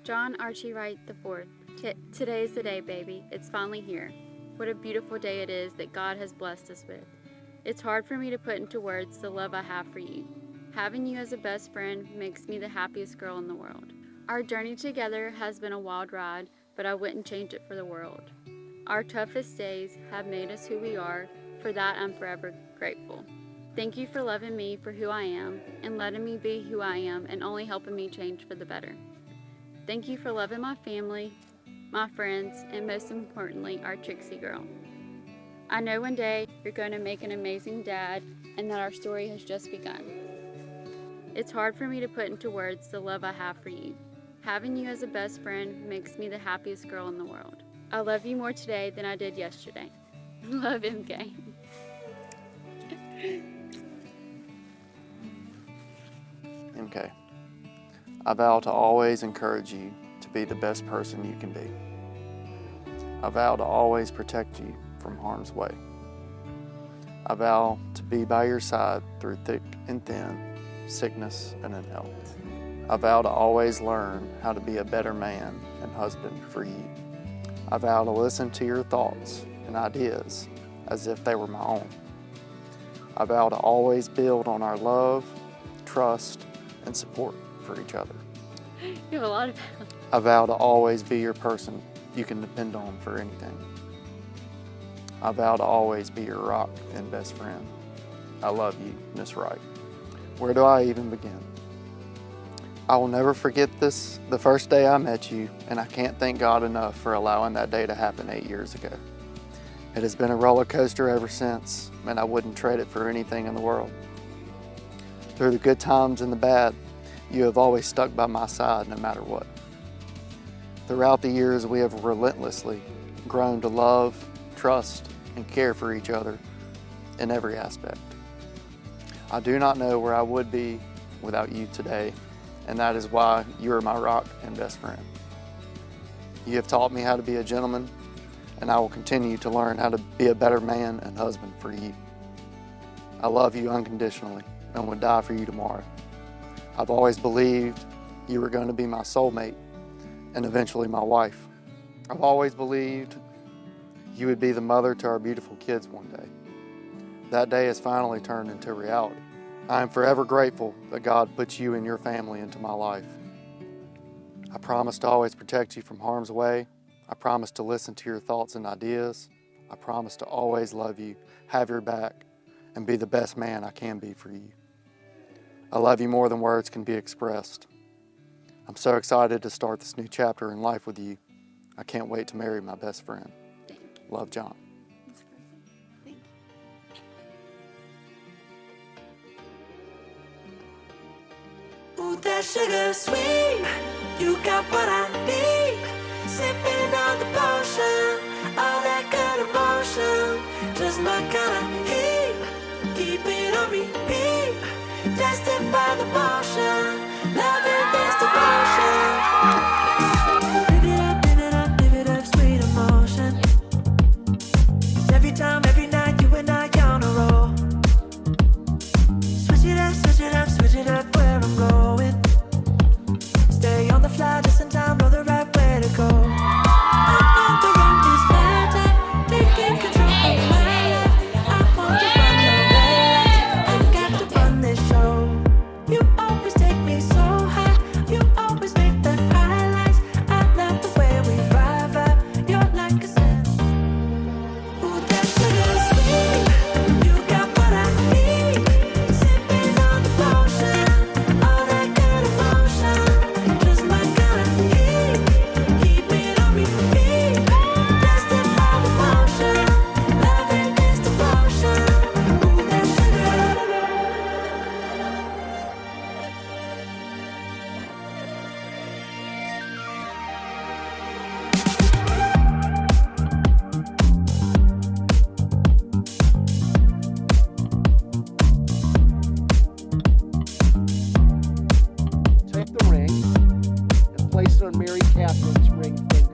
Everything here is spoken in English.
John Archie Wright IV. Today is the day, baby. It's finally here. What a beautiful day it is that God has blessed us with. It's hard for me to put into words the love I have for you. Having you as a best friend makes me the happiest girl in the world. Our journey together has been a wild ride, but I wouldn't change it for the world. Our toughest days have made us who we are. For that, I'm forever grateful. Thank you for loving me for who I am and letting me be who I am and only helping me change for the better. Thank you for loving my family, my friends, and most importantly, our Trixie girl. I know one day you're going to make an amazing dad and that our story has just begun. It's hard for me to put into words the love I have for you. Having you as a best friend makes me the happiest girl in the world. I love you more today than I did yesterday. Love, MK. MK, I vow to always encourage you to be the best person you can be. I vow to always protect you from harm's way. I vow to be by your side through thick and thin, sickness and in health. I vow to always learn how to be a better man and husband for you. I vow to listen to your thoughts and ideas as if they were my own. I vow to always build on our love, trust, and support for each other. You have a lot of vows. I vow to always be your person you can depend on for anything. I vow to always be your rock and best friend. I love you, Miss Wright. Where do I even begin? I will never forget this, the first day I met you, and I can't thank God enough for allowing that day to happen 8 years ago. It has been a roller coaster ever since, and I wouldn't trade it for anything in the world. Through the good times and the bad, you have always stuck by my side no matter what. Throughout the years, we have relentlessly grown to love, trust, and care for each other in every aspect. I do not know where I would be without you today, and that is why you are my rock and best friend. You have taught me how to be a gentleman, and I will continue to learn how to be a better man and husband for you. I love you unconditionally and would die for you tomorrow. I've always believed you were going to be my soulmate and eventually my wife. I've always believed you would be the mother to our beautiful kids one day. That day has finally turned into reality. I am forever grateful that God put you and your family into my life. I promise to always protect you from harm's way. I promise to listen to your thoughts and ideas. I promise to always love you, have your back, and be the best man I can be for you. I love you more than words can be expressed. I'm so excited to start this new chapter in life with you. I can't wait to marry my best friend. Love, John. Thank you. Ooh, that sugar sweet, you got what I need. Sipping on the potion, all that good emotion, just my kind of heat. Keep it on repeat, tested by the potion, loving this devotion. Live it up, sweet emotion. Every time, every night, you and I on a roll. Switch it up, switch it up where I'm going. Stay on the fly just in time, know the right way to go. I'm on the run this matter, taking control of my life. I want to run the race, I've got to run this show. You always take me so high, you always make the highlights. I love the way we vibe, you're like a sin. Ooh, that sugar sweet, you got what I need. Sipping on the potion, all that good emotion, just my kind of heat. Keep it on repeat, tested by the potion, loving this devotion. Ooh, that sugar. Take the ring and place it on Mary Catherine's ring finger.